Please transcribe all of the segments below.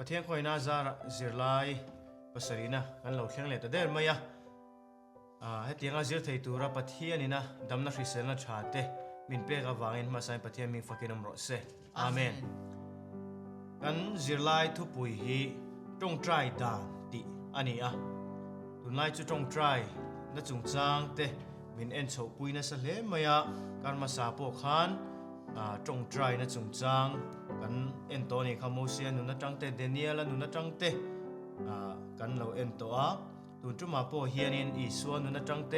ประเทศคอยน่าจะจิรไลภาษาดีนะกันเราเที่ยงเลยแต่เดินมาให้เตียงอาจิรไทยตัวรับประเทศนี่นะดำนักริเซลนัชาเตมินเปกวางอินมาใส่ประเทศมีฟักกินมรสเซอาเมนกันจิรไลทุปุยฮีจงใจดานติอันนี้ตุนไลจุจงใจนั่นจงจางเตมินเอ็นโฉปุยนั่นสเลมายการมาสาปกขันจงใจนั่นจงจางกันเอ็นตัวนี้ขโมยเสียนุนจังเตเดเนียลนุนจังเตกันเราเอ็นตัวตุนจุมาโปเฮียนินอีสวนนุนจังเต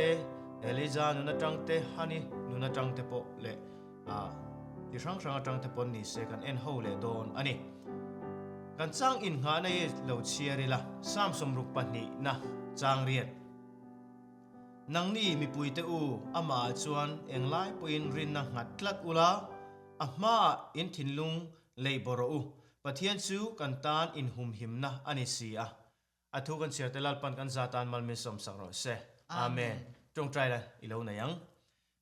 เอลิซานุนจังเตฮันนี่นุนจังเตโปเล่ที่ช่างจังเตปนนี่เสกันเอ็นโฮเล่โดนอันนี้กันจ้างอินหาในเราเชียร์ละสามสมรุปปันนี้นะจางเรียดนังนี่มีปุยเตอูอามาจวนเอ็งไล่ปุยนรินนังหัดลัดอุลาอามาอินทินลุงเลยบรอูปะเทียนซูกันตานอินหุมหิมนะอันนี้สิอาทุกันเสียเตลัลปันกันซาตานมัลมิสมสักรอเซอาเมนจงใจละอีเลวนายัง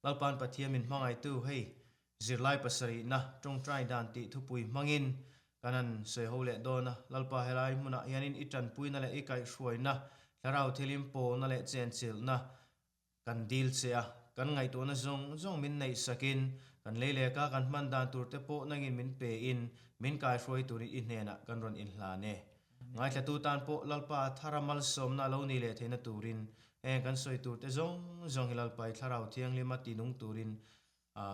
ลัลปันปะเทียนมินมังไอตูให้จิรไลปัสรีนะจงใจดานติทุปุยมังอินกันนั้นเสียหัวเล็ดโดนะลัลปะเฮลัยมุนะยันินอิจันปุยนั่นแหละอีกายช่วยนะแล้วเราเทลิมโปนั่นแหละเจนซิลนะกันดีลเสียกันไงตัวนะจงมินในสกินกันเล่ๆก็กันมันดานตัวเตโปนังอินมินเปอินมินกายช่วยตัวนี้อินเนนะกันรอนอินลาเน่ไงแต่ตัวตานโปลัลปะทารามัลสมน่าเล่านี่เลยเทนตูรินกันสวยตัวเตจงฮิลัลไปทาราเทียงลิมาตินุงตูริน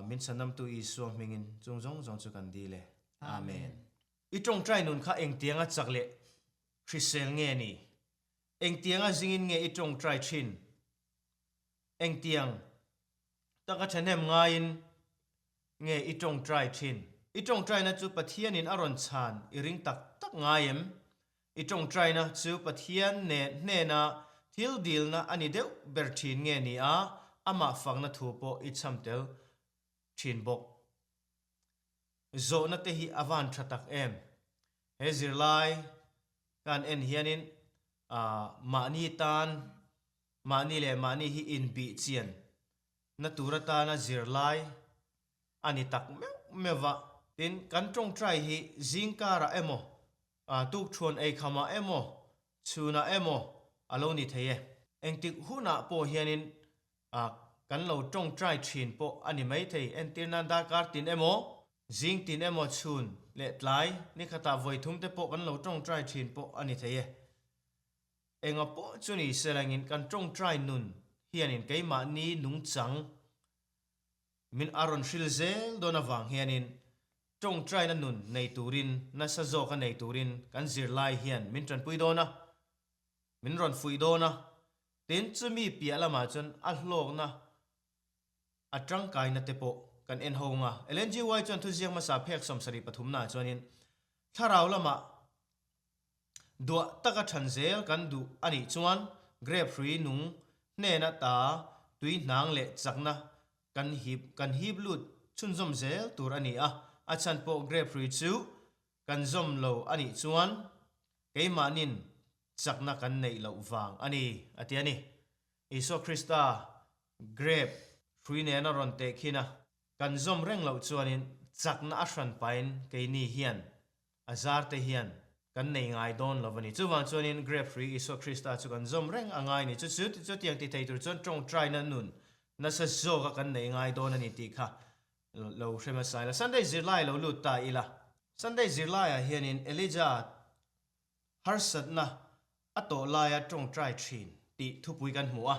มินสันนัมตัวอีสวงมิงินจงจุกันดีเลยอาเมนอีจงใจนุนข้าเองเตียงจักเละคริสเซลเงนี่เองเตียงจิงินเงอีจงใจชินเองเตียงตั้งแต่ฉันเห็นง่ายเงอีจงใจชินอีจงใจนะจูปะเทียนินอรอนชานอีริงตักง่ายอีจงใจนะจูปะเทียนเนนะทิลดิลนะอันนี้เดียวเบอร์ชินเงนี่อามาฟังนะทูโปอีชัมเตลชินบกโซนัตฮีอวันชัตักเฮซิร์ไลการเอ็นเฮียนินมานีตันมานีเลมานีฮีอินบีเจียนนัตุรตานะซิร์ไลอันนี้ตักเมวะตินกันจงใจฮีจิงการะเอโมตุกชวนไอคามาเอโมชูนาเอโมอโลนิเทเยเอ็งติกหูนาโปเฮียนินกันเราจงใจชินโปอันนี้ไม่เทเอ็นตินันดาการตินเอโมจิงตินเอโมชูนเล็ดไลนี่ขตาไว้ทุ่มเตโปกันเราจงใจชินโปอันนี้เทเยเอ็งอโปจุนี่เสลังินกันจงใจนุนเฮียนินไกมานีนุงจังมินอารอนชิลเซลโดนาวังเฮียนินจงใจนันนุนในตูรินนัสโซกันในตูรินกันซิร์ไลเฮียนมินจันปุยโดนะมินรอนฟุยโดนะเต็นจะมีเปียละมาจนอัลโลกนะอัตรังกายนัตเตโปกันเอ็นโฮงเอเลนจีไวจนทุเซียงมาสาเพกสมสริปฐุมนาจวนินถ้าเราละมาดัวตะกัชันเซลกันดูอันนี้จวนเกรฟฟรีนุงเนนตาตุยนางเละจักนะกันฮีบลุดชุนซอมเซลตัวอันนี้อาชันโปเกรฟฟรีจูกันซอมโลอันนี้จวนเกยมานินจักนะกันในเหลวฟังอันนี้อันนี้อิโซคริสตาเกรฟฟรีเนนารอนเตคินะกันซอมเร่งเหลวจวนินจักนะอัชันไปนเกยนี่เฮียนอาซาร์เตเฮียนกันในง่ายโดนลวันนี้จู่วันจวนินเกรฟฟรีอิโซคริสตาจู่กันซอมเร่งง่ายนี่จู่เตียงติดไทตัวจวนจงใจนั่นนุนนัสโซกันในง่ายโดนนี่ตีค่ะเราเชื่อมาใส่ละสันได้จิรไลเราลุดตาอีละสันได้จิรไลเฮียนินเอลิจาฮาร์สัตนะอัตโตลายจงใจชินตีทุบปุยกันหัว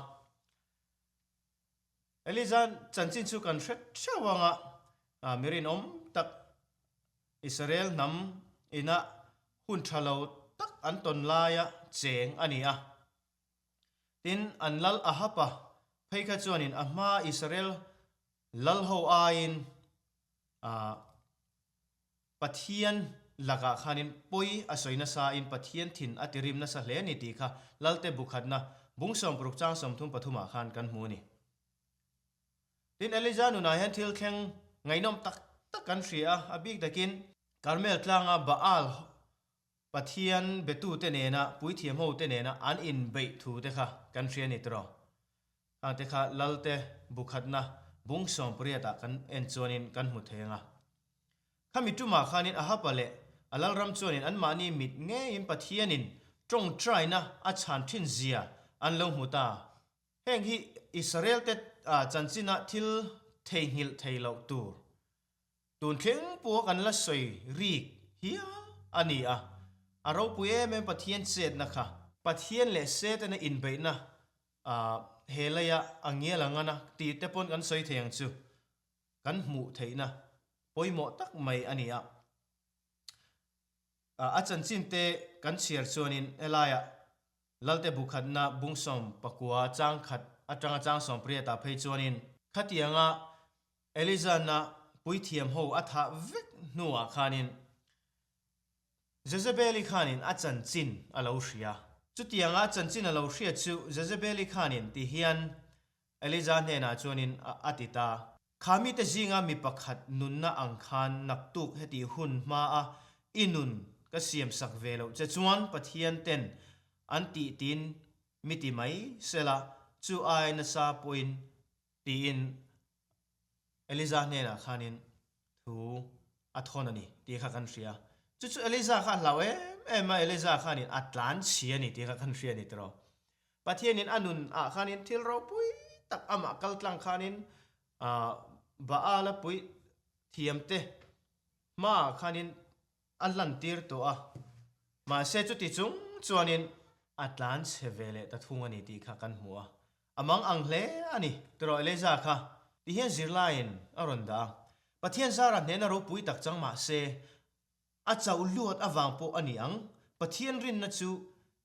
เอลิจาจันจินสุกันเชื่อว่ามิรินตักอิสราเอลนำอินะหุ่นชาลาวตักอันตนลายเจงอันนี้ตินอันลัลอาฮับเพื่อจวนินมาอิสราเอลลัลโฮอาอินปัทยันลักะขานินปุยอาศัยนัสอินปัทยันถิ่นอัติริมนัสเลนิติค่ะลัลเตบุขัดนะบุงสมปรุกจ้างสมทุมปฐุมาขานกันหูนี่ตินเอลิจานุนายฮันทิลแข่งไงน้อมตักกันเสียอบิกตะกินคาร์เมลกลางบาอัลปัทยันเบตูเตเนนะปุยเทียมโฮเตเนนะอันอินเบทูเตค่ะกันเสียนิตรออันเตค่ะลัลเตบุขัดนะบุงสมปริยตากันเอ็นจวนินกันหุเทงข้ามิจุมาขานินอาฮับเละ alal ram chuanin an mani mit nge in pathianin trong try na a chan thin zia an lo muta heng hi Israel te chanchina thil theihil theilo tur tun thleng pu kan la soi rik hia ani a aro puye me pathian set na kha pathian le set na in be na helaya angiela na ti te pon kan soi theng chu kan mu theina poimo tak mai ani a chanchin te kan chiar chuanin elaya lalte bukhat na bungsom pakua chang khat atanga chang som priya ta phei chuanin khatianga elizana puithiam ho atha vek nuwa khanin Jezebeli khanin chanchin alo hria chutianga chanchin alo hria chu Jezebeli khanin ti hian Eliza hena chuanin atita khami te zinga mi pakhat nunna angkhan naktuk heti hun ma a inun ka siam sak velo che chuan pathian ten anti tin miti mai sela chu ai na sa point ti in Eliza hena khanin thu athon ani ti kha kan hria chu Eliza kha lawe ema Eliza khanin atlan chiani ti kha kan hria ni tro pathianin anun khanin thil ro pui tak ama kaltlang khanin baala pui thiamte ma khanin allantir to ma se chu ti chung chuanin atlan chevele ta thungani ti kha kan hmuwa amang angle ani tro Eliza kha ti hian zirlain aronda pathian zara nena ro pui tak chang ma se a chau luat awang po ani ang pathian rin na chu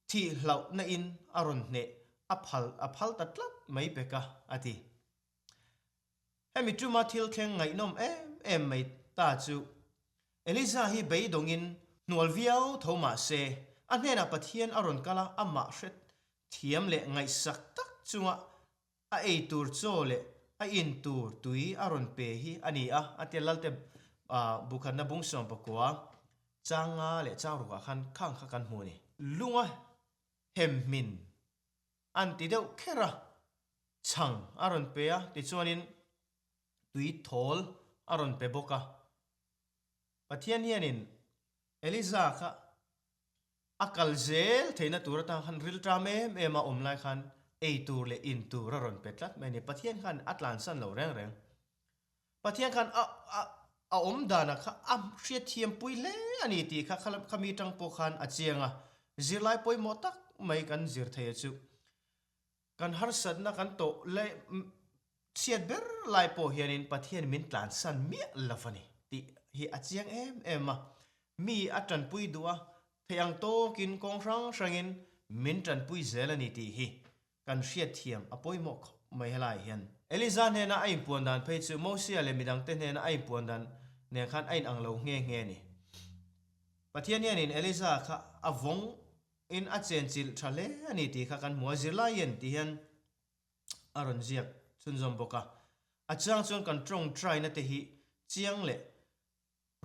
thi hlau na in aron ne aphal tatlat mai peka ati hemi tu ma thil kheng ngai nom em mai ta chu Eliza hi beidongin nual viau thoma se anhena pathian aron kala amma hret thiam le ngai sak tak chunga a eitur chole a in tur tui aron pe hi ani atialalte bukhan na bungsom pakwa changa le chawruwa khan khang kha kan hmuni lunga hemmin anti deuh khera chang aron pe ti chuanin tui thol aron pe boka pathian hianin Eliza kha akal zel theina turata khan ril trame ema omlai khan eitur le intur aron petlat meni pathian khan atlan san lo reng pathian khan a omdana kha am hria thiam pui le ani ti kha khami tang po khan achianga zirlai poi mo tak mai kan zir thei chu kan har sat na kan to le chiat ber lai po hianin pathian min tlan san mi lafani ti hi achiang ema mi atan pui duwa theyang to kin kong rangin min tan pui zelani ti hi kan hria thiam apoi mo mai helai hian Eliza hena ai puan dan phei chu Mosia le midang te hena ai puan dan ne khan ain anglo nge ni pathian hianin Eliza kha avong in a chen chil thale ani ti kha kan muazirla yen ti hian aron ziak chunjom boka achang chon kan trong try na te hi chiang le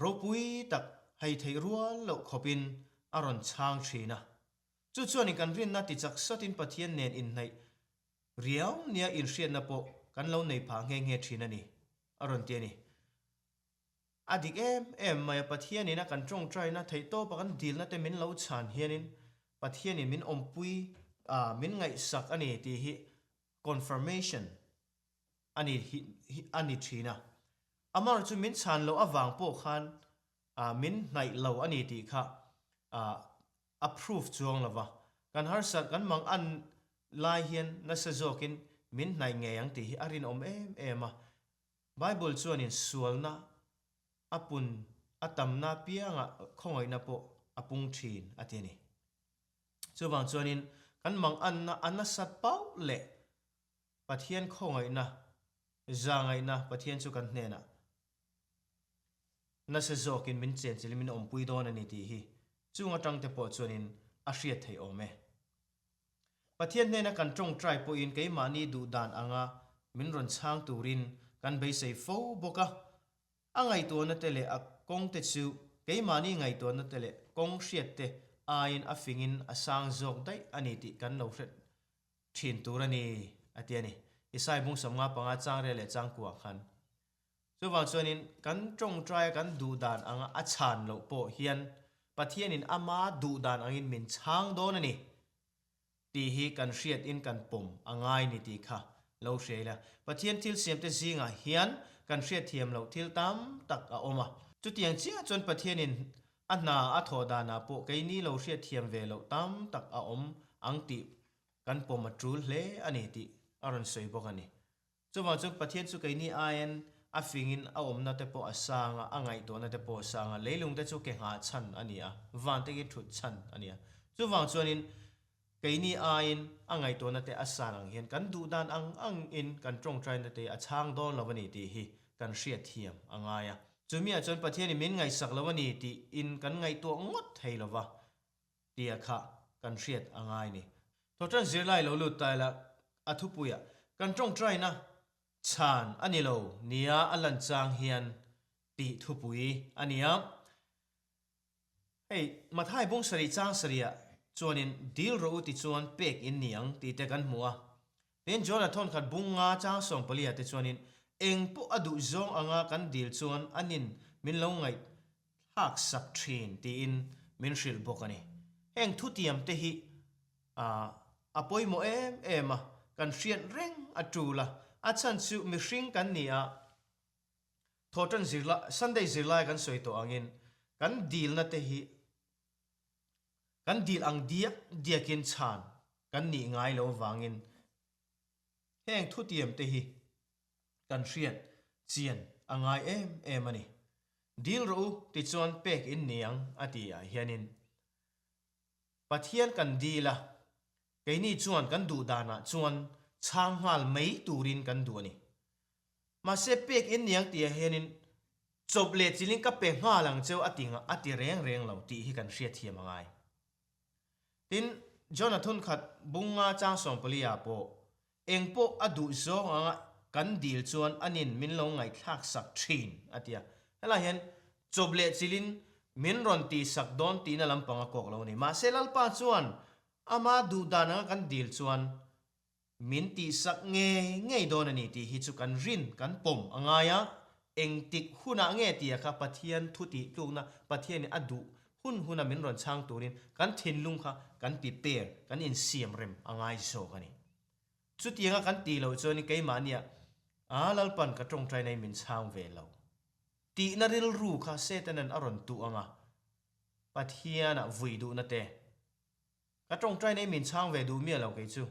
ropui tak hai thei rual lo khopin aron chang thina chu chuan kan rin na ti chak satin pathian nen in nei riau nia in hriat na po kan lo nei pha nge thina ni aron ti ni adik em mai pathian ina kan trong try na thei to pa kan dil na te min lo chan hianin pathian in min ompui min ngai sak ani ti hi confirmation ani thina amar chu min chan lo awang po khan min nai lo ani ti kha approve chuang lawa kan har sat kan mang an lai hian na sa zokin min nai nge yang ti hi arin om ema Bible chuan in sualna apun atamna pianga khongoi na po apung thin atini chuwang chuan in kan mang an na anasat pau le pathian khongoi na zangai na pathian chu kan hne na na se zokin min chen chili min ompui don ani ti hi chunga tang te po chuanin a hriat thei ome pathian hne na kan trong try po in ke mani du dan anga min ron chang turin kan be sei fo boka angai to na tele a kong te chu ke mani ngai to na tele kong hriat te ain a fingin a sang zok dai ani ti kan lo hret thin turani atiani isai bung samnga panga chang re le chang kwa khan chuwang chuanin kan trong try kan du dan anga a chan lo po hian ปะเทียนินอามาดูดานอังอินมินช้างโดนนี่ตีฮีกันเชียดอินกันปุ่มอ่างไงนี่ตีค่ะเราเสียละปะเทียนทิลเสียมเตซิงอ่ะเฮียนกันเชียดเทียมเราทิลตามตักอ่ะอมาจุดยังเจียจนปะเทียนินอันนาอัทโหดานาโปไกนี่เราเชียดเทียมเวเราตามตักอ่ะอังติกันปุ่มมาจูลเล่อันนี้ตีอารอนสวยบอกอันนี้จุดว่าจุดปะเทียนจุดไกนี่อายันอาฟิงินนาเตโปอาสางอ่ะไงตัวนาเตโปสางเลยลุงเตจุเกหาชันอันนี้อ่ะวันเตกิทุดชันอันนี้จุดว่าจวนนินไกนี่อายันไงตัวนาเตอาสางเห็นกันดูดานอังอินกันตรงใจนาเตอาช่างโดนละวันนี้ตีฮีกันเชียดเทียมอ่างไงอ่ะจุดมีจนปะเทียนมินไงสักละวันนี้ตีอินกันไงตัวงดให้ละวะตีอะค่ะกันเชียดอ่างไงนี่ทอจันเสียไล่เราหลุดตายละอัทุปุยะกันตรงใจนะชานอันนี้เราเนียอันลันจางเฮียนตีทุปุยอันนี้เฮ้ยมาท้ายบุ้งสรีจางสรีอะจวนินดีลรู้ติจวนเป็กอินเนียงตีเตกันมัวเป็นจวนทนขัดบุ้งงาจางส่งปลียติจวนินเองปุ๊อดุจงอ่างกันดีลจวนอันนินมินลงไงหักสักทรีนตีอินมินชิลบกันนี่เองทุติยมเตหิอปอยโมเอมากันเชียนเร่งอจูละอาจารย์สุมิริงกันนี่ทอจันซิลาสันเดย์ซิลากันสวยตัวอังอินกันดีลนัตเตหิกันดีลอังเดียกินชานกันนี่ง่ายโลวางอินแห่งทุติยมเตหิกันเชียนเจียนอังไงมันนี่ดีลรู้ติจวนเป็กอินเนียงอติยาเฮียนินปัทเทียนกันดีละไกนี่จวนกันดูดานะจวนช่างหัลไม่ตูรินกันดูนี่มาเสพเป็กอินเนียงตีเฮนินจบเลจิลิงกับเป็กหัลังเจ้าอติเร่งเหล่าตีให้กันเชียดเทียมง่ายทินจอนาธนขัดบุงงาจางส่งปลียาโปเองโปอดุโซงกันดีลจวนอันนินมินลงไงทักสักทรีนอติยาเฮล่าเห็นจบเลจิลินมินรอนตีสักดอนตีนั่นลำปังกอกเหล่านี้มาเซลัลปาจวนอามาดูดานะกันดีลจวนมินตีสักเงยโดนนี่ตีฮิจุกันรินกันปมอ่างายะเองติกหุนาเงตีอะค่ะปะเทียนทุติลูกนะปะเทียนนี่อดุหุนามินรอนช่างตัวนินกันทินลุงค่ะกันปีเปรกันอินเสียมเร็มอ่างายโซกันนี่จุดยังกันตีเราจนนี่ไกมาเนี่ยลัลปันกระตรงใจในมินช่างเวลาตีนาริลรูค่ะเซตันันอรอนตัวอ่ะปะเทียนวิดูนะเตกระตรงใจในมินช่างเวดูเมียเราไกจู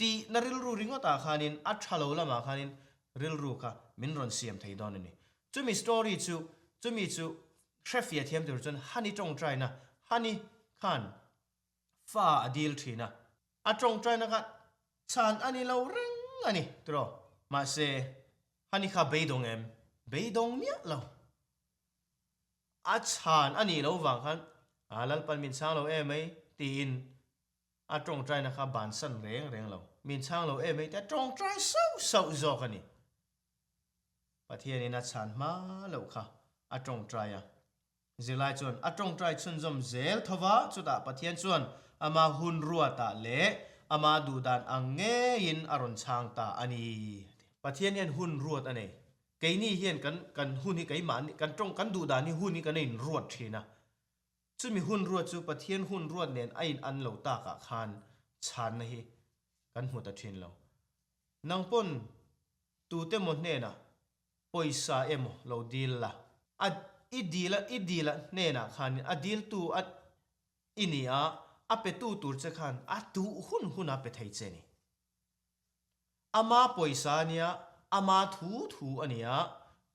ตีนาริลรูริงว่าตาขานินอัดฮัลโหลละมาขานินริลรูค่ะมินรอนเสียมไทยดอนนี่จูมีสตอรี่จูมีเชฟเฟียเทียมตัวจนฮันนี่ตรงใจนะฮันนี่ขันฟ้าดีลทีนะตรงใจนะครับฉันอันนี้เราเร่งอันนี้ตัวมาเซฮันนี่ข้าเบยดงเบยดงเมียเราฉันอันนี้เราวางกันลัลปันมินช่างเราไหมตีนตรงใจนะครับบานสันเร่งเรามินช่างเราไหมแต่ตรงใจเศร้าจอกันนี่ประเทศนี้นะฉันมาแล้วค่ะตรงใจเจลายจวนตรงใจชุนจอมเจลทว่าจุดประเทศจวนมาหุ่นรัวตาเละมาดูดานอังเงยินอรอนช่างตาอันนี้ประเทศนี้หุ่นรัวอันนี้ไกนี่เห็นกันหุ่นนี่ไกมันกันตรงกันดูดานนี่หุ่นนี่กันนี่รัวทีนะจุดมีหุ่นรัวจุดประเทศหุ่นรัวเนี่ยอันเหล่าตากะคานชันนะฮีกันหัวตะทินเรานางปนตูเตมดเนี่ยนะปอยซาเราดีละอีดีละเนี่ยนะคานดีลตูอินี่เป็ดตูจะคานตูหุ่นเป็ดไทยเจนี่มาปอยซาเนี่ยมาทูอันนี้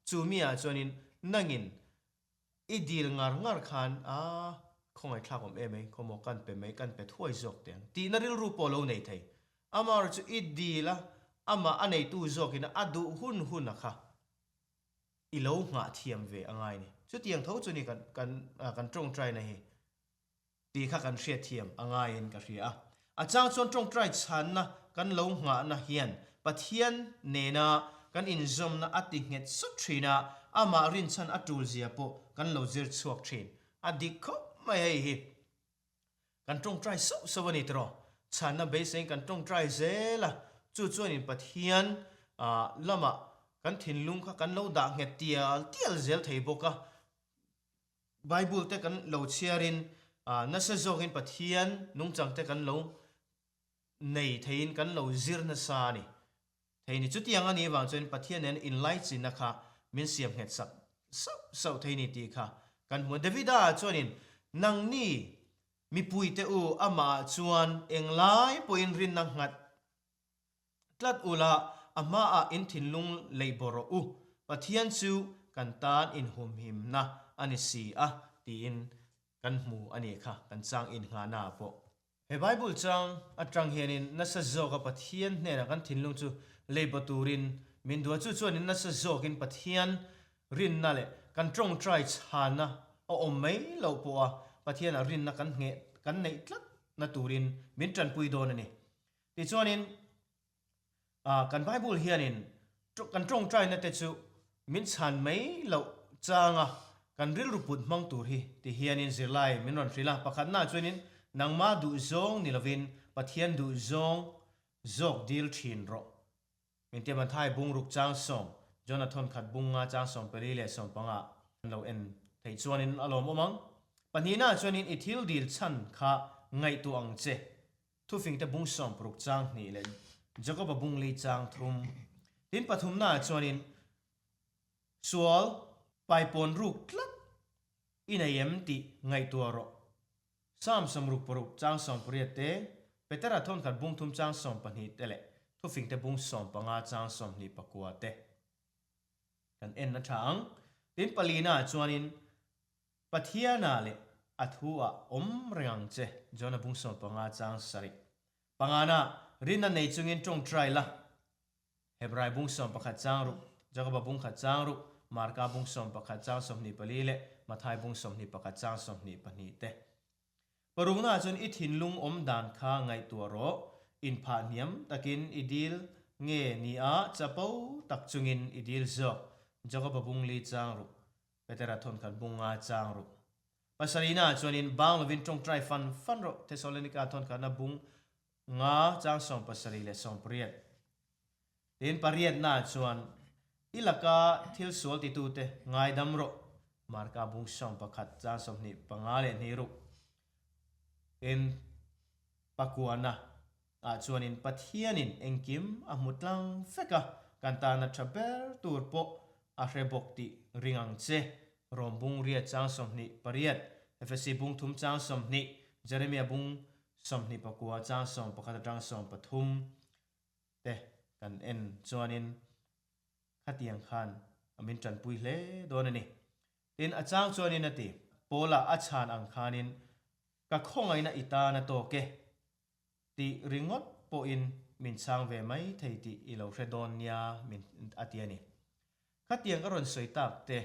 จูมีจวนินนั่งอินอีดีลงาคานคงไอ้ข้าผมไหมคงมองกันไปไหมกันไปถ้วยจอกเตียงตีนั่นเรื่องรูปโปโลในไทยมาจะอีดีละมาอันไหนตู้จอกินดูหุ่นนะคะอีโลงาเทียมเวอังไงนี่จุดเตียงเท่าจุนี่กันตรงใจนะเฮตีข้ากันเชียเทียมอังไงนกันเชียอาจารย์ส่วนตรงใจฉันนะกันโลงานะเฮียนปะเทียนเนนะกันอินซอมนะติงเงตสุดทรีนะมารินฉันจูลเซียโปกันโลจิร์ชวกทรีนดิคอไม่ให้กันตรงใจสวรรค์ตรอฉันน่ะเบสเองกันตรงใจเซล่ะจู่ๆนี่ปะเทียนละมากันถิ่นลุงค่ะกันเราด่างเตียลเซลไทยบอก Bible te kan lo chiarin na sa zokin pathian nung chang te kan lo nei thein kan lo zir na sa ni theini chutiang ani wang chen pathian en in light sin na kha min siam het sak so theini ti kha kan mu Davida chuanin nang ni mi pui te u ama chuan englai poin rin na ngat tlat ula ama a in thinlung leiboro u pathian chu kan tan in hum him na ani si a ti in kan mu ani kha kan chang in nga na po he Bible chang atang hianin na sa zo ka pathian ne na kan thinlung chu leibaturin min dua chu chuan na sa zo kin pathian rin na le kan trong try chana o om mai lo po a pathian a rin na kan nge kan nei tlat na turin min tran pui don ani ti chuanin kan Bible hianin kan trong try na te chu min chan mai lo changa kan ril ruput mang tur hi ti hianin zirlai min ron frila pakhat na chuanin nangma du zong nilovin pathian du zong zok dil thin ro min te man thai bung ruk chang som Jonathan khat bunga chang som peri le som panga lo en thei chuanin alom omang panina chuanin ithil dil chan kha ngai tu ang che thu fing te bung som pruk chang ni le jacob bung li chang thum tin pathum na chuanin sual pai pon ruk tlat inayem ti ngai tu ro sam som ruk pruk chang som priate petera thon khat bung thum chang som pani tele thu fing te bung som panga chang som ni pakua te kan en na thang tin palina chuanin pathiana le athua om rengang che jona bung som panga chang sari pangana rinna nei chungin tong try la hebrai bung som pakhat chang ru jacob bung khat chang ru marka bung som pakhat chang som ni pali le mathai bung som ni pakhat chang som ni pani te parungna chun I thinlung om dan kha ngai tu ro in pha niam takin idil nge ni a chapau tak chungin idil zo jacob bung li chang ru petera thon khat bunga chang ru pasarina chuanin bang lovin tong try fan ro Thessalonica thon khat na bung nga chang som pasari le som priat tin pariat na chuan ilaka thil sual ti tu te ngai dam ro marka bung som pakhat chang som ni pangale ni ru in pakuana chuanin pathianin engkim a mutlang feka kanta na traber turpo a hrebok ti ringang che rombung ria chang som ni pariat fsc bung thum chang som ni jeremia bung som ni pakua chang som pakhat tang som pathum te kan en chuanin khatiang khan amin tran pui hle donani tin achang chuanin ati pola achan ang khanin ka khongai na ita na to ke ti ringot po in min sang ve mai thei ti ilo hredon nia min atiani khatiang aron soitak te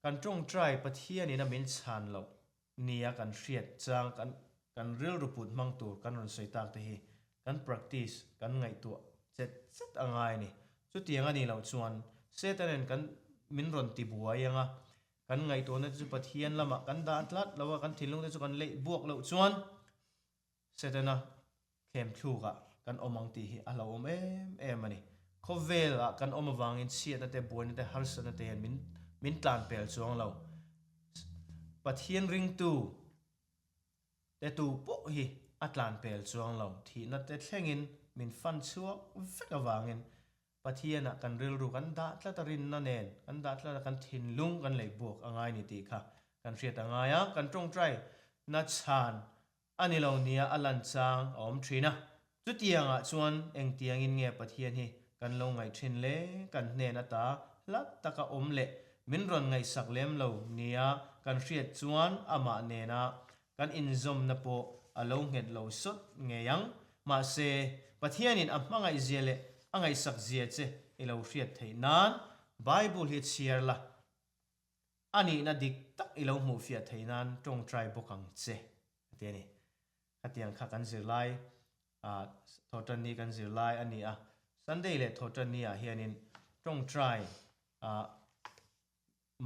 kan tong try pathiani na min chan lo nia kan hriat chang kan ril ruput mang tur kan ron soitak te hi kan practice kan ngai tu set angai ni chu tianga ni lo chuan setanen kan min ron ti buaya kan ngai to na chu pathian lama kan da tlat lawa kan thilung te chu kan le buak lo chuan setana khem thuga kan omang ti hi alo om em ani khovel kan om awangin siat na te boin te harsa na te min tlan pel chuang lo pathian ring tu te tu po hi atlan pel chuang lo thi na te thlengin min fan chuak vek awangin pathiana kan ril ru kan da tlatarin na nen kan da tla kan thinlung kan lei buak angai ni ti kha kan hriat angaya kan tong try na chan ani lo nia alan chang om thina chu tianga chuan eng tiang in nge pathian hi kan lo ngai thin le kan hne na ta lat taka om le min ron ngai sak lem lo nia kan hriat chuan ama ne na kan inzom na po alo nget lo sut nge yang ma se pathianin amhangai zele angai sak zia che ilo hriat thei nan Bible hi chiar la ani na dik tak ilo mu fia thei nan tong try bokang che atiani atiang kha kan zirlai thotan ni kan zirlai ani a Sunday le thotan ni a hianin tong try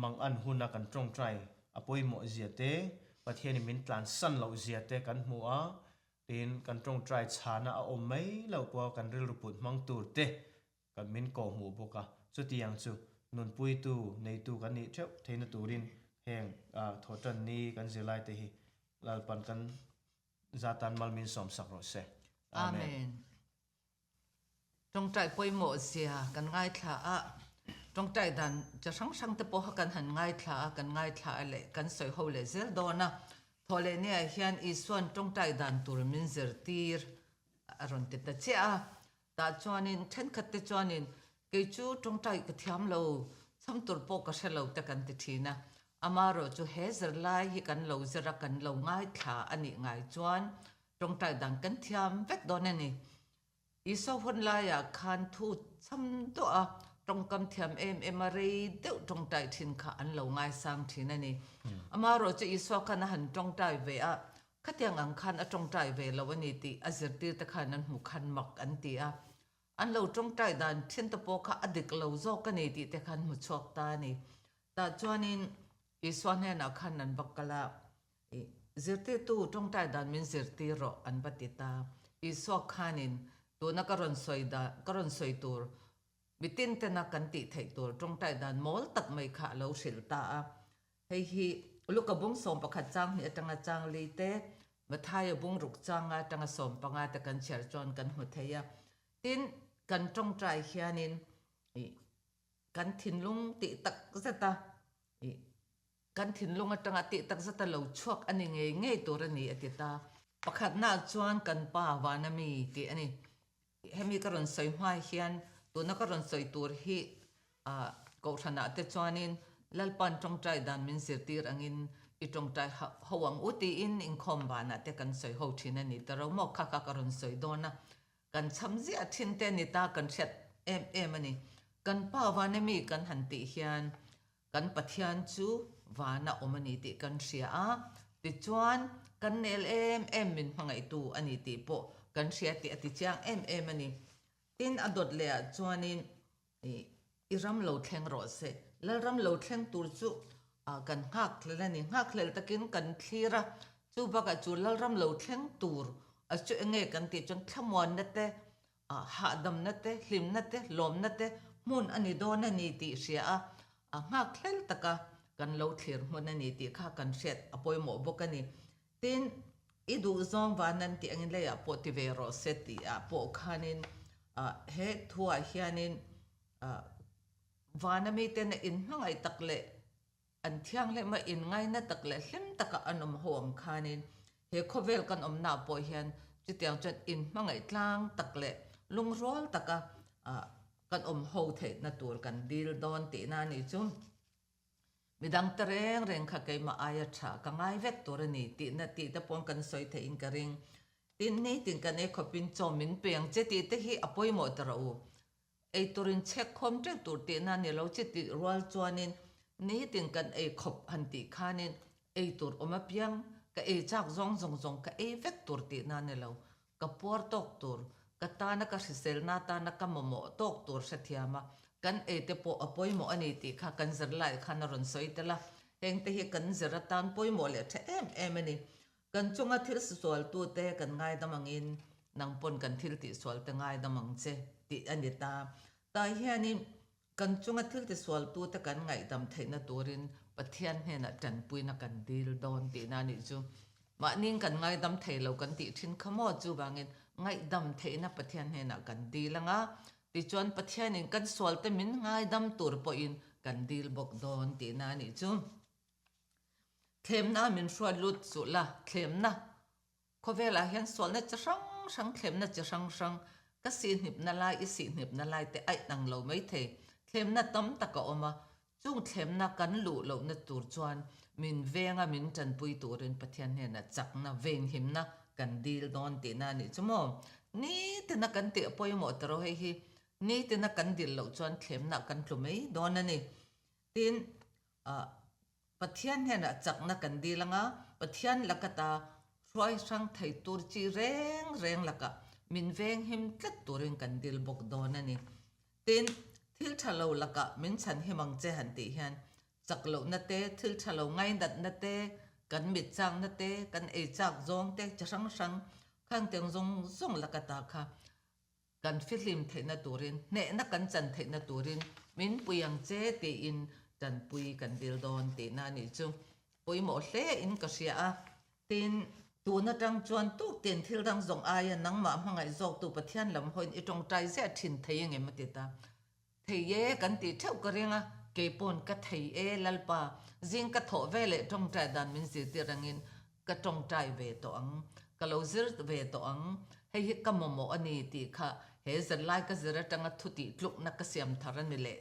mang an huna kan tong try apoi mo zia te pathiani min tlan san lo zia te kan mu a tin kan tong try chana a om mai lo po kan ril ruput mang tur te kan min ko mu boka chu tiang chu nun pui tu nei tu kan ni theu theina turin แห่งโทจันนี้กันเจลายเตหิลาลปันกันซาตันมัลมินสมสักโรเซอาเมนจงใจป่วยหมดเสียกันง่ายคลาจงใจดันจะสังตะโปกันหันง่ายคลากันง่ายคลาเลยกันสวยโฮเลเซลโดนะทอเลเนี่ยเฮียนอีส่วนจงใจดันตุรมินเซอร์ตีร์อรอนติดเจ้าตาจวนินเช่นขัดจวนินเกจูจงใจกระเทียมเราซ้ำตุรโปกเชลเราแต่กันติทีนะอามาโรจูเฮเซอร์ไลฮิกันเราจะรักกันเราง่ายคลาอันนี้ง่ายจวนจงใจดันกันเทียมเวกโดนนี่อีสาวคนลายคันทูซ้ำตัวตรงกำเทียมเอ็มอะไรเดี๋ยวตรงใจทิ้งขาอันเราง่ายสร้างทีนั่นนี่อามาโรจะอีสาวกันหันตรงใจเวะขัดยังอังคันตรงใจเวละวันนี้ตีอาเซตีตะขันนั้นหูคันมักอันตีอันเราตรงใจดันทิ้งตะโปข้าอดีตเราโจกันนี่ตีตะขันหูชอบตานี่แต่จวนนี้อีสาวเนี่ยนักขันนั้นบักกะละเซตีตู้ตรงใจดันมินเซตีรออันปฏิตาอีสาวขันินตัวนักการสวยดากการสวยตัวบิตินเตนักกันติไทยตัวตรงใจดันมอลตักไม่ขาเราสิลตาให้ฮีลูกกบุงสมประคัดจังเนี่ยจังจังลีเตมาทายบุงรุกจังจังสมปังแต่กันเชิญจวนกันหัวเทียตินกันตรงใจเฮียนินกันถิ่นลุงติตักซะตากันถิ่นลุงจังติตักซะตาเราชวกอันนี้ไงตัวนี้อติตาประคัดหน้าจวนกันป้าวานามีติอันนี้ให้มีการสวยหายเฮียนตัวนักการสวยตัวฮีกอชนะแต่จวนินลัลปันจงใจดันมินเสียตีรังอินอีจงใจหวังอุติอินคอมบานะแต่กันสวยหูทินันนี่แต่เราหมอกคักการสวยโดนนะกันช้ำเสียทินเตนิตากันเช็ดมันนี่กันป้าวานามีกันหันติเฮียนกันปัทยานจูวานะอมันนี่ติกันเสียติจวนกันเนลมินพังไอตูอันนี้ติโปกันเสียติอติจางมันนี่ตินอดดเลียจวนนินอีรำเหลาแทงรอเซแล้วรำเหลาแทงตูจูกันหักเลยนี่หักเลยตะกินกันทีระจูบักจูแล้วรำเหลาแทงตูจูเงยกันติจนขมวนนั่นเตหาดำนั่นเตลิมนั่นเตลมนั่นเตมุนอันนี้โดนนี่ติเสียหักเลยตะกันเหลาทีร์มุนอันนี้ติข้ากันเสียอภัยหมอบกันนี่ตินอีดูซองวานันติอันเลยปฏิเวรเสติปกขานินเฮทัวเฮียนินวานามีเตนอินง่ายตักเละอันเที่ยงเละมาอินง่ายนะตักเละเล่มตักอันห่วงขานินเฮโคเวลกันหน้าปอยเฮียนจิตยังจนอินง่ายกลางตักเละลุงร้อนตักกันหัวเทนตัวกันดีลดอนตีนานี่จุ่มมีดังเตรงข้าเกยมาอายชากังไงเวกตัวนี้ตีนาตีตะปองกันสวยเทอินกระริงตินนี้ตินกันขบินจอมินเปียงเจติเตฮีอภัยหมดเราไอตัวรินเช็คคอมเจตัวตีนั่นเนี่ยเราจิติรัวจวนินนี้ตินกันขบหันติขานินตัวอมาเปียงก็จากซองก็เวกตัวตีนั่นเนี่ยเราก็ปวดตกตัวก็ตานักสิเซลนาตานักมโมตกตัวเสียทีมากันเตปอภัยหมดอันนี้ติขากันจะไล่ขานรนสวยแต่ละเองเตฮีกันจะตันภัยหมดเลยมันนี่กันจงอาทิตย์สวลตัวเตกันง่ายดมังอินนังปนกันทิลติสวลเตง่ายดมังเจติอันนี้ตาเฮียนี่กันจงอาทิตย์สวลตัวเตกันง่ายดำเทนตัวรินปะเทียนเฮนะจันปุยนักกันดีลดอนตินานิจูมานิ่งกันง่ายดำเทเรากันติทินขโมจูบางอินง่ายดำเทนะปะเทียนเฮนะกันดีละงะติจวนปะเทียนินกันสวลเตมินง่ายดำตัวปอินกันดีลบกดอนตินานิจูเข็มนะมินชวนลุดสุละเข็มนะเขาเวลาเห็นสวนน่ะจะช่างเข็มน่ะจะช่างก็สีหนิบนาลายสีหนิบนาลายแต่ไอ้นังเราไม่เทเข็มน่ะต้มตะกอมาจุ่งเข็มน่ะกันหลุเราน่ะตัวจวนมินเวงมินจันปุยตัวเรนปะเทียนเห็นน่ะจักน่ะเวงหิมน่ะกันดีลดอนตีน่ะนี่ชั่วโมงนี่แต่น่ะกันเตะปอยหมดเราให้ฮีนี่แต่น่ะกันดีลเราจวนเข็มน่ะกันกลุ่มไม่ดอนน่ะนี่ตินปะเทียนเห็นจักนักกันดีละงะปะเทียนละกตาช่วยช่างไทยตัวจีเร่งละกะมินเวงหิมตัดตัวเร่งกันดีลบกดอนนี่ตินทิลชะโลละกะมินฉันหิมังเจหันติเห็นจักโลนัตเตทิลชะโลง่ายดัดนัตเตกันมิดจังนัตเตกันจักจงเตจะช่างข้างเตียงจงละกตาค่ะกันฟิลิมเทนตัวเรนเนนักกันจันเทนตัวเรนมินปุยังเจตีอิน จันปุยกันดิลดอนตีนานี่จุปุยหมอเล่อินก็เสียตีนตัวน่ะจังจวนตุกเตียนทิลดังส่งอายนังมาหังไงจอกตัวประเทศลำหอยอีตรงใจเสียถิ่นไทยยังไงมาติดตาไทยเย่กันตีเท่ากันยังเก็บปนกับไทยลัลปาจิงกับโถเวเลตรงใจดันมินสิติรังินกับตรงใจเวตองกับเราซิร์เวตองให้ฮิกมโมอันนี้ตีค่ะเฮซันไลก็จะระดังทุติลุกนักเสียมทารันนี่แหละ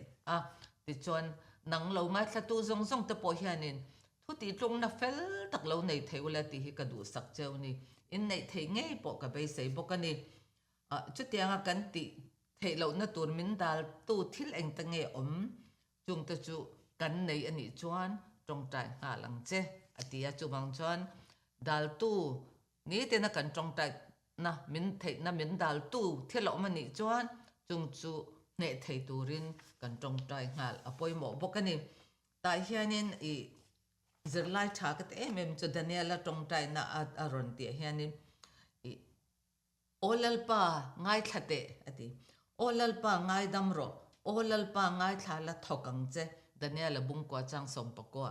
ติจวนนังเราไม่ละตัวซงตะโพเฮียนินทุติลุกนักเฟลตักเราในเทวลาตีฮิกดูสักเจ้านี่อินในเทงไงปอกกับไปใส่ปกันนี่จุดที่ยังกันติเทเราหน้าตัวมินดาลตู้ทิลเองตั้งเงอมจุงตะจุกันในอันนี้จวนตรงใจหาหลังเจอติยาจุบังจวนดาลตู้นี้เตนักกันตรงใจนะมินเทนะมินดาลตู้ที่เรามันนี่จวนจุงจุเนเทตูรินกันตรงใจหาอภัยหมอบอกกันนี่แต่เฮียนินอีจะไล่ชากันเอ๊ะเมมจุดนี้ละตรงใจนะอารมณ์เตียเฮียนินอีโอลลปาง่ายขัดเตอติโอลลปาง่ายดำรอโอลลปาง่ายทาละทอกังเจดันนี้ละบุ้งกว่าจังสมปกว่า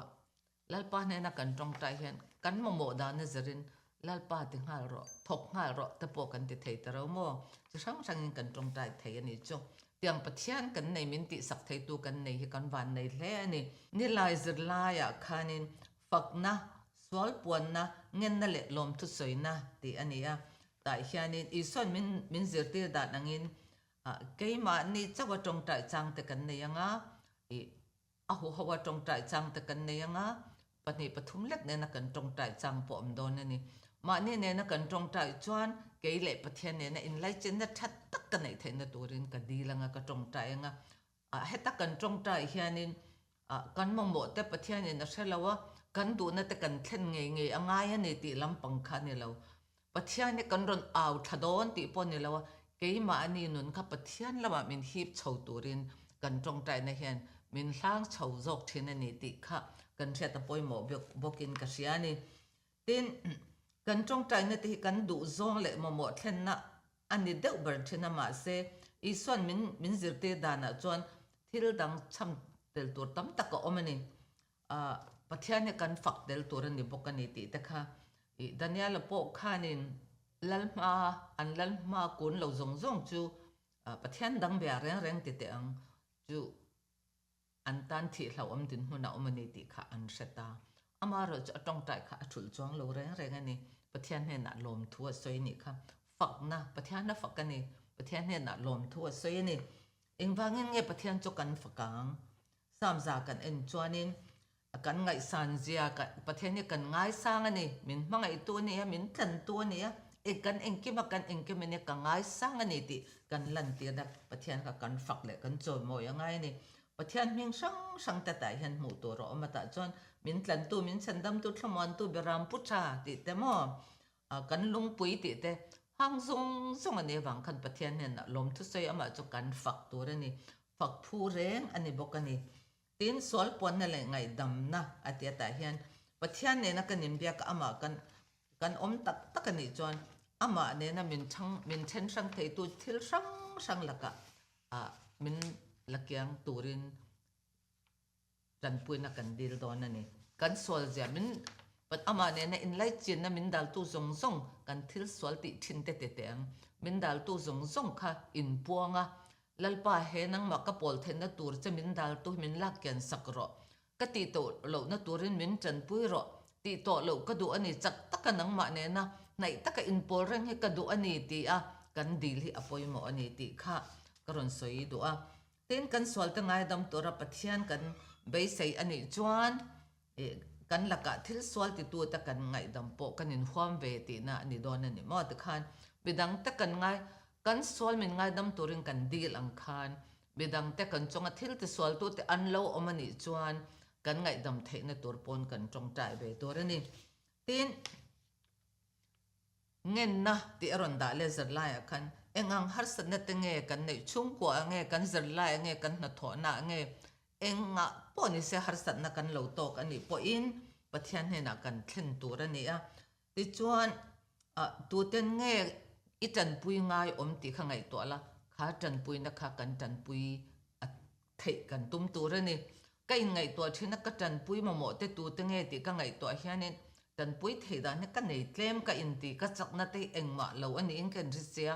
ลลปาเนี่ยนะกันตรงใจเฮียนกันโมโมดานเจรินลลปาถึง5 รอทก5 รอตะโปกันติเทยตะเราโมจะช่างกันตรงใจเทยนี่จงเตียงปะเทียนกันในมินติสักเทยตูกันในกันวันในแล่นี่ลายจะลายคานินฝักนะสวลปวนนะเงินนั่นแหละลมทุสวยนะตีอันนี้แต่เฮียนินอีส่วนมินเสียตีดานังินเกี่ยมานี่จะว่าตรงใจจังแต่กันในยังหัวว่าตรงใจจังแต่กันในยังปนิปทุมเล็กเนี่ยนักกันตรงใจจังปอมโดนนี่มานี่เนี่ยนักกันตรงใจจวนเกี่ยเละประเทศเนี่ยอินไลจินนัดชัดตักกันในเทนตัวรินกันดีละงก็ตรงใจให้ตักกันตรงใจเฮียนินกันมองหมดแต่ประเทศเนี่ยนะใช่แล้วว่ากันดูนั่นแต่กันเช่นไงง่ายนี่ตีลำปังคันนี่เราประเทศเนี่ยกันรอนเอาทัดอนตีปนนี่แล้วว่าเกี่ยมาอันนี้นุนกับประเทศแล้วว่ามินฮีบชาวตัวรินกันตรงใจในเฮียนมินล้างชาวจอกเช่นนี่ตีค่ะกันเชื่อตะปอยหมอบกินกษยานี่ตินกันจงใจในที่กันดูซองเลยมาหมดเช่นน่ะอันนี้เด็กเบิร์ดเช่นน่ะมาเสอีส่วนมินจิตเตดานะจวนที่เราดังช้ำเดลตัวตั้มตะกอมันนี่ประเทศเนี่ยกันฝักเดลตัวนี่บอกกันนี่ติแต่ค่ะดันยาละโปข้านินลัลมากุนเราซงจูประเทศดังเบียร์แรงติเตอังจูอันตันที่เราอมดินหัวหน้าอมนี่ติค่ะอันเสตาอามาเราจะต้องใจค่ะฉุลจวงเราแรงนี่ประเทศเนี่ยน่ะลมทั่วซอยนี่ค่ะฝักนะประเทศน่ะฝักกันนี่ประเทศเนี่ยน่ะลมทั่วซอยนี่เองว่าเงี้ยประเทศจุกันฝักกังสามจากกันเอ็นจวนินกันไงสันเจียกันประเทศเนี่ยกันง่ายสร้างอันนี้มินมังไอตัวนี้มินทันตัวนี้เองกันเองกิมากันเองกิมันเนี่ยกันง่ายสร้างอันนี้ติกันลันเตียดักประเทศกันฝักเลยกันโจมอยยังไงนี่ประเทศมิงช่างแต่แต่เห็นหมู่ตัวเรามาแต่จนมินทันตัวมินฉันดำตัวขมอนตัวเบรามพุชาติแต่หม้อกันลุงปุ๋ยติแต่ห้างส่งอันนี้บางคันประเทศเนี่ยนะลมทุกสิ่งมาจุกันฝักตัวนี่ฝักผู้แรงอันนี้บอกกันนี่ตีนสวลปนนั่นแหละไงดำนะอาทิตย์แต่เห็นประเทศเนี่ยนะกันนิมเบียกอามากันอมตักกันนี่จวนอามาเนี่ยนะมินเช่นช่างเทตัวทิลช่างละกะมินลักยังตูรินจันปุยนักกันดีลดอนนั่นนี่กันสวลเสียมินปัดอามาเนี่ยนะอินไลจินนะมินดัลตูซงกันทิลสวลติชินเตเตงมินดัลตูซงค่ะอินปัวงะลัลปาเฮนังมากระปอลเทนนะตูร์จะมินดัลตูมินลักยันสักรอกติโตเหล่านะตูรินมินจันปุยรอติโตเหล่าก็ดูอันนี้จักตักกันนังมาเนี่ยนะในตักอินปัวเร่งให้ก็ดูอันนี้ตีกันดีลให้อภัยหมออันนี้ตีค่ะกรณสวยดูเต้นกันสวลตั้งไงดำตัวรับประเทียนกันใบใส่อันนี้จวนกันละกะทิลสวลติตัวตะกันไงดำโปกันอินความเวทีนะอันนี้โดนอันนี้มอตะคันบิดังตะกันไงกันสวลมันไงดำตัวเรื่องกันดีลังคันบิดังตะกันจงทิลติสวลตัวติอันเล่าอมันนี้จวนกันไงดำเทนตัวปนกันจงใจเวตัวนี้เต้นเงินนะที่อรอนดาเลเซอร์ไลคันเอ็งอังฮัสเนตเงกันในชุ่มกว่าเงกันเซอร์ไลเงกันนัทหนาเงเอ็งปอนิเสฮัสนักกันเหล่าโตกันนี่ปออินประเทศเนี่ยนักกันเช่นตัวนี้ติจวนตัวเต็นเงอีจันปุยง่ายอมติข้างไงตัวละขาจันปุยนะคะกันจันปุยเทกันตุ้มตัวนี้ ka in ngai to thina ka tan pui mo te tu te nge ti ka ngai to hianin tan pui theida ne ka nei tlem ka in ti ka chakna te engma lo ani in kan ri sia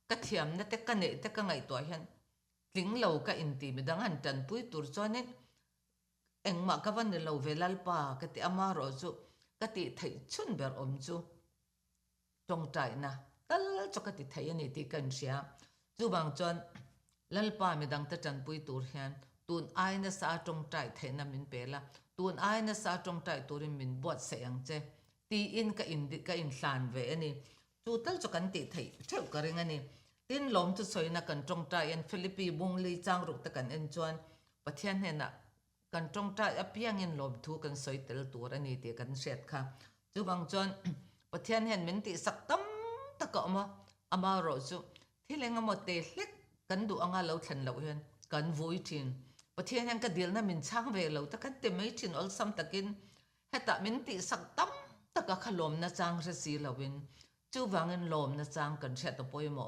ka thiam na te ka nei te ka ngai to hian tling lo ka in ti midang han tan pui tur chuanin engma ka van lo velal pa ka ti ama ro chu ka ti thei chun ber om chu tong tai na tal chu ka ti thei ani ti kan sia chu bang chuan lalpa midang ta tan pui tur hian tun ai na sa tong tai the na min pela tun ai na sa tong tai turin min bot se ang che ti in ka in hlan ve ani chu tal chu kan ti thei theu ka ring ani tin lom chu soina kan tong tai en philippi bung li chang ruk ta kan en chuan pathian he na kan tong tai apiang in lom thu kan soi tel tur ani ti kan set kha chu bang chuan pathian hen min ti sak tam ta ka ma ama ro chu thilenga mo te hlek kan du anga lo thlan lo hian kan vui thin pathian yang ka dil na min chang ve lo ta kan te mai thin ol sam takin heta min ti sak tam ta ka khalom na chang re si lowin chu wangin lom na chang kan set to poi mo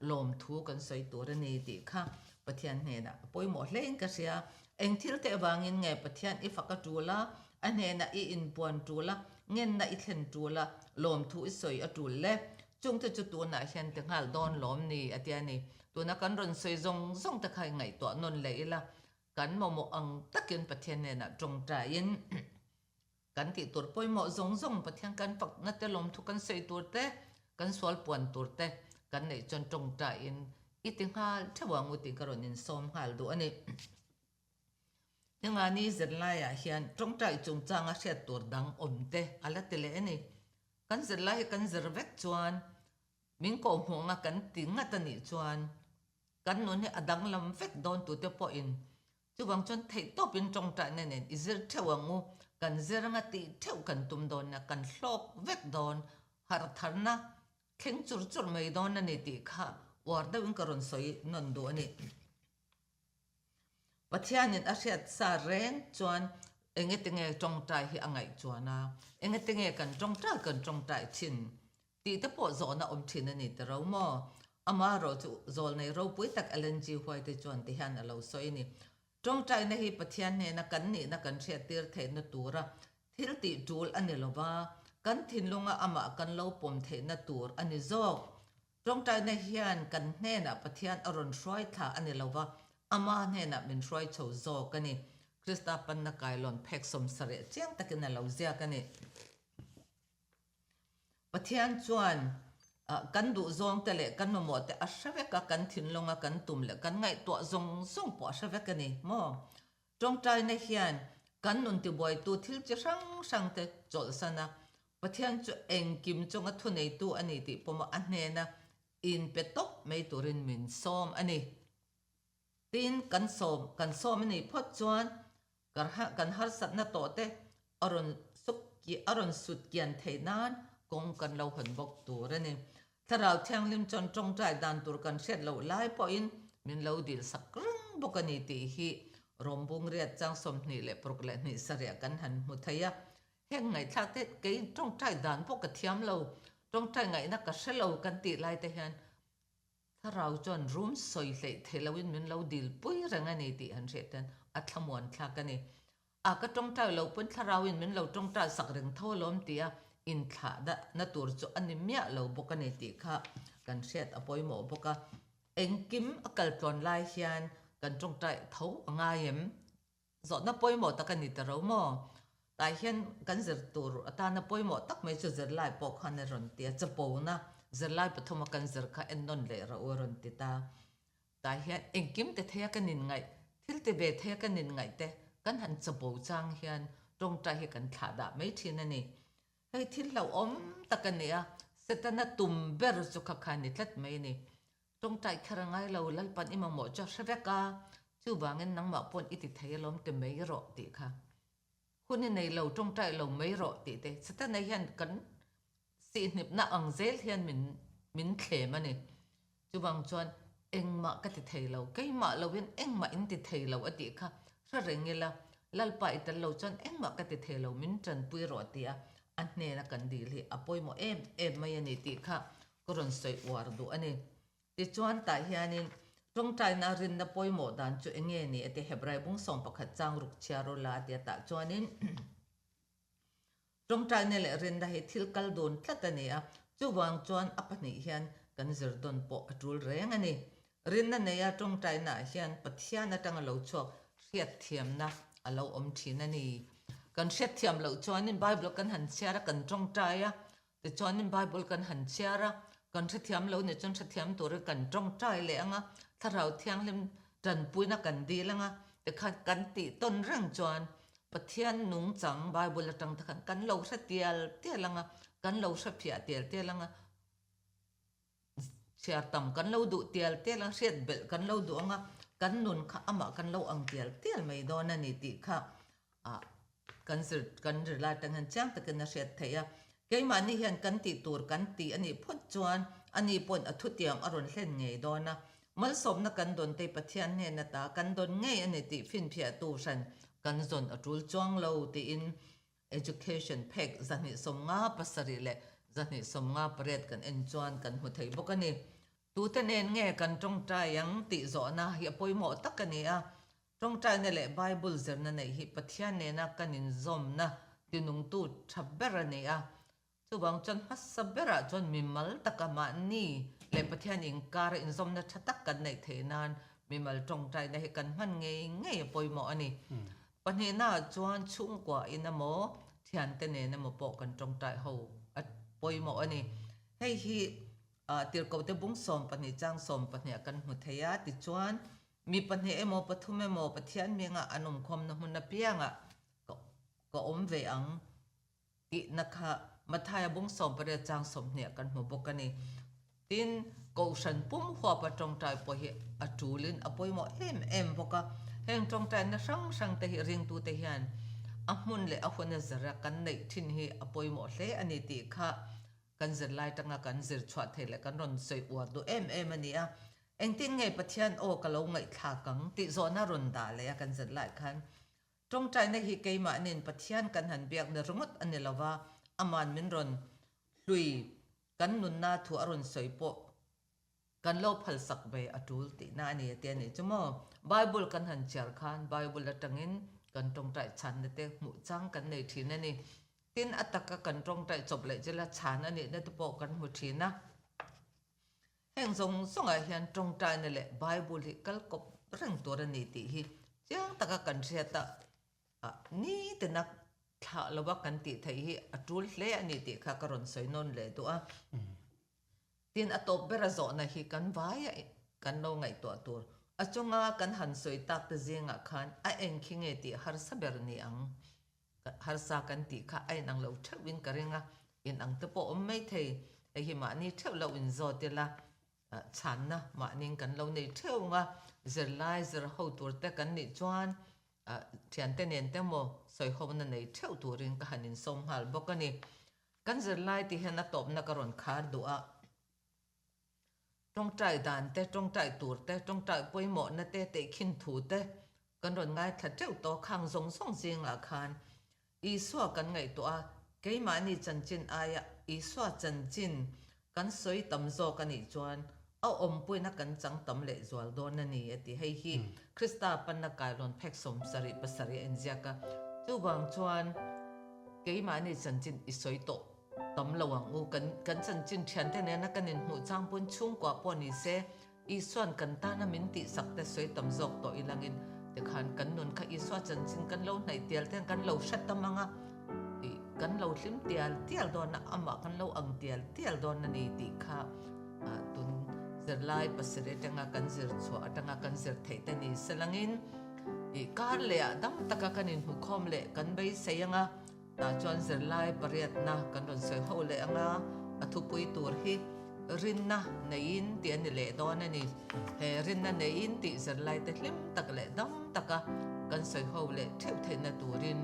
lom thu kan soi tur ani ti kha pathian he na poi mo hlein ka sia eng thil te wangin nge pathian i faka tula ane na i in puan tula ngen na i thlen tula lom thu i soi atul le chung te chu tu na hian te ngal don lom ni atiani tu na kan ron soi zong ta khai ngai to non leila kan mo ang takin pathian ne na tong ta in kan ti tur poi mo zong pathian kan pak na te lom thu kan soi tur te kan sol puan tur te kan nei chon tong ta in itinghal thawang uti karon in som hal du ani nga ni zerlai a hian tong tai chung changa hriat tur dang omte ala tele ani kan zerlai kan zervek chuan min ko hunga kan tinga tani chuan kan non he adang lam vek don tu te po in chuwang chon thei to pin tong tai nen izir thewangu kan zeranga ti theu kan tum don na kan hlok vek don har tharna kheng chur mai don ani ti kha war da win karon soi non do ani pathianin a hriat sa reng chuan engetenge tong tai hi angai chuana engetenge kan tong tai chin ti te po zona om thin ani te ro mo ama ro chu zol nei ro pui tak lng hoi te chuan ti han alo soi ni tong tai na hi pathian ne na kan ni na kan hriat tir the na tura thil ti tul ani lova kan thin lunga ama kan lo pom the na tur ani zok tong tai na hian kan hne na pathian aron hroi tha ani lova ama hne na min hroi chho zo kani krista pan na kailon phek som sare chiang takin lo zia kani pathian chuan kan du zong tele kan mo te a hrawe ka kan thin longa kan tum le kan ngai to zong po hrawe kani mo tong tai na hian kan nun ti boi tu thil chi sang te chol sana pathian chu eng kim chunga thu nei tu ani ti poma a hne na in petok mei turin min som ani tin kan som ni phot chuan kan har sat na to te aron sut kian theinan kong kan lo hon bok tur ani tharau thiang lim chon tong tai dan tur kan set lo lai po in min lo dil sakrang bokani ti hi rombung riat chang som ni le prokle ni saria kan han mu thaya heng ngai thak te ke tong tai dan pok ka thiam lo tong tai ngai na ka selo kan ti lai te hian tharau chon room soi hle thelawin min lo dil pui ranga ni ti han retan athamon thakani a ka tong tai lo pun tharawin min lo tong tai sakreng tholom tia in tha da na tur chu ani mia lo bokani ti kha kan set apoi mo boka engkim akal ton lai hian kan tong tai tho anga yem zo na poi mo takani ta ro mo tai hian kan zer tur ata na poi mo tak mai chu zer lai pok han ron tia chapo na zer lai pathoma kan zer kha en non le ra oron ti ta tai hian engkim te thaya kanin ngai thil te be thaya kanin ngai te kan han chapo chang hian tong tai hi kan tha da mai thin ani hei thil lo om takania setana tum ber chu kha khani tlat mai ni tong tai kharangai lo lalpan ima mo cha hraveka chu wangin nangma pon iti thailom te mai ro ti kha huni nei lo tong tai lo mai ro ti te setana hian kan si nip na ang zel hian min thlem ani chu wang chuan engma ka ti thailo keima lovin engma in ti thailo ati kha ra rengela lalpa ital lo chuan engma ka ti thailo min tran pui ro tia anne na kan dil hi apoi mo em mai ani ti kha koron soi war du ani ti chuan ta hianin ตรงใจนารินนะปอยหมดันจุเองนี่เอติเฮบรายบุงส่งประคัดจางรุกเชียโรลาเตียตะจวนินตรงใจนี่แหละรินได้ทิลกัลโดนทัตเนียจูวางจวนอปนิเฮียนกันจิรดนปอจูลเรงอันนี้รินนั่นเนี่ยตรงใจน่ะเฮียนปัทยานะตั้งเราชวกเสียดเทียมนะเราอมชีนันนี่กันเสียดเทียมเราจวนินไบเบิลกันหันเชียระกันตรงใจอะแต่จวนินไบเบิลกันหันเชียระกันเสียดเทียมเราเนี่ยจนเสียดเทียมตัวเรากันตรงใจเลยอ่ะถ้าเราเที่ยงเล่มดันปุยนักกันดีแล้วอ่ะแต่ขัดกันติต้นเรื่องจวนปะเทียนนุ่งจังไบเบิลจังตะกันเราเสียเตียลเตียแล้วอ่ะกันเราเสียเพียเตียลเตียแล้วอ่ะเสียต่ำกันเราดุเตียลเตียแล้วเสียเบลกันเราดุอ่ะกันนุ่นข้าอามากันเราอังเตียลเตียลไม่โดนนี่ติค่ะกันสืบกันหรือลายตั้งหันจ้างแต่กันเสียเทียเกี่ยมันนี่เห็นกันติตัวกันติอันนี้พ้นจวนอันนี้ปนอทุเตียมอรุณเล่นไงโดนนะมันสมนักกันโดนเตปะเทียนเนี่ยนะตากันโดนไงอันนี้ติฟินเพียตูชันกันโดนอจุลจวงเราตีอิน education pack จันนี่สมงาปัสริเละจันนี่สมงาเปรตกันเอ็นจวนกันหัวไทยบกันนี่ตูเตนเองไงกันจงใจยังติโซนะเฮียปอยหมอตักกันนี่อ่ะจงใจนี่แหละไบเบิลเจอนั่นไอ้ฮิปะเทียนเนี่ยนะกันอินซอมนะตินุงตูทับเบรนี่อ่ะจูบางจนฮัสเบระจนมีมัลตะกะมานี่เลยปะเทียนอิงการอินซอมนะชัตักกันในเทนานมีมัลจงใจในกันมันไงไงปอยหมออันนี้ปัญหาหน้าจวนชุ่มกว่าอินโมเทียนเตเนนโมปอกันจงใจเขาปอยหมออันนี้ให้ฮีตีร์กเตบุ้งสมปัญหาจ้างสมปัญหากันหุทยาติจวนมีปัญหาโมปทุมโมปะเทียนมีงะอนุมคมนะมุนเปียงะก็อมเวียงตินะคะมาทายบุ้งสมประเดี๋ยวจางสมเนี่ยกันหัวบกันนี่ตินกูฉันปุ่มหัวประจงใจปอยอจูลินอปอยหมอเอ็มพวกแห่งจงใจนะช่างแต่เริงตูแต่เฮียนมุนเลยเอาคนจะรักกันในทินเฮอปอยหมอเลยอันนี้ติค่ะกันจะไล่ตั้งกันจะชวดเทเลกันรอนสวยอวดดูเอ็มอันนี้เอ็งตินไงปะเทียนโอกะลงไงขากังติโซน่ารอนดาเลยกันจะไล่คันจงใจในฮิเกยมาเนินปะเทียนกันหันเบียกเนรมุดอันนี้ละว่าอามันมินรอนลุยกันนุนนาทัวรอนสวยโปกันโลพัลสักเบอจูลตินานี่เตียนี่จมอไบเบิลกันหันเชียร์คันไบเบิลละตังอินกันจงใจฉันเตหมุจังกันในทีนั่นนี่ตินอัตตะกันจงใจจบเลยจะละฉันอันนี้ได้ตะโปกันหมุทีนะแห่งทรงไอเห็นจงใจนั่นแหละไบเบิลที่กัลกบเรื่องตัวนี้ติฮิจังตะกันเสียตะนี่แต่นักถ้าเราว่ากันติไทยฮิอจูลเล่อันนี้ติข้ากรอนสวยนนเลยตัวตินอตบเบรจอนะฮิกันไว้กันโนไงตัวจงกันหันสวยตักตะเจียงคันไอเอ็นคิงเอติฮาร์ซาเบรนีอังฮาร์ซากันติข้าไอนังเราเทวินกระเรงอินอังตะโปอไม่เทไอฮิมานี่เทวเราอินโซเตละฉันนะมานิ่งกันเราในเทวงะเจรไลเจรเขาตัวแต่กันนิจวนเทียนเตเนนเตโมสวยเขานั่นในเทวตัวริงกันนินสมหัลบอกกันนี่กันเจรไลที่เห็นนักตบนักกรอนขาดตัวจงใจด่านแต่จงใจตูดแต่จงใจป่วยหมอนะแต่ขินถูแต่กันรอนง่ายถ้าเจ้าตัวข้างทรงส่งเสียงอาคารอีสัวกันไงตัวเกี่ยมานี่จันจินอายอีสัวจันจินกันสวยตำโซกันอีจวนเอาอมป่วยนักกันจังตำเละจวลโดนนั่นนี่ที่ให้ฮีคริสตาปันนักการลอนเพกสมสริปัสริเอ็นเจียกะจู่บางจวนเกี่ยมานี่จันจินอีสวยโตตำระวังอูกันจันจินเทียนแต่เนี่ยนักกันนินหูจางปุ่นชุ่งกว่าปนิเซอีส่วนกันตานามินติสักแต่สวยตำจอกต่ออีลังอินแต่ขันกันนนค่ะอีส่วนจันจินกันเล่าในเตียลแต่กันเล่าชัดตมังอ่ะกันเล่าลิมเตียลโดนนะอามากันเล่าอังเตียลโดนนั่นนี่ติค่ะตุนเจรไลปัสเรตังกันเจรชัวตังกันเจรไทยแต่นี่สลังอินการเละดังตะกันนินหูคอมเละกันไปเสียงอ่ะตาจวนเจรไลปริยัตนะกันรอนเสยเขาเละงะทุปุยตัวฮีรินนะในอินตีอันนี้เละตอนนี้รินนะในอินตีเจรไลแต่ลิมตะกเละดังตะกันเสยเขาเละเที่ยวเทนตัวริน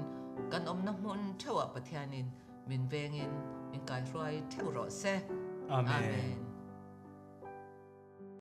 กันอมน้ำมันเที่ยวปะเทียนินมินเวงินมินกายรอยเที่ยวรอเซอาเมน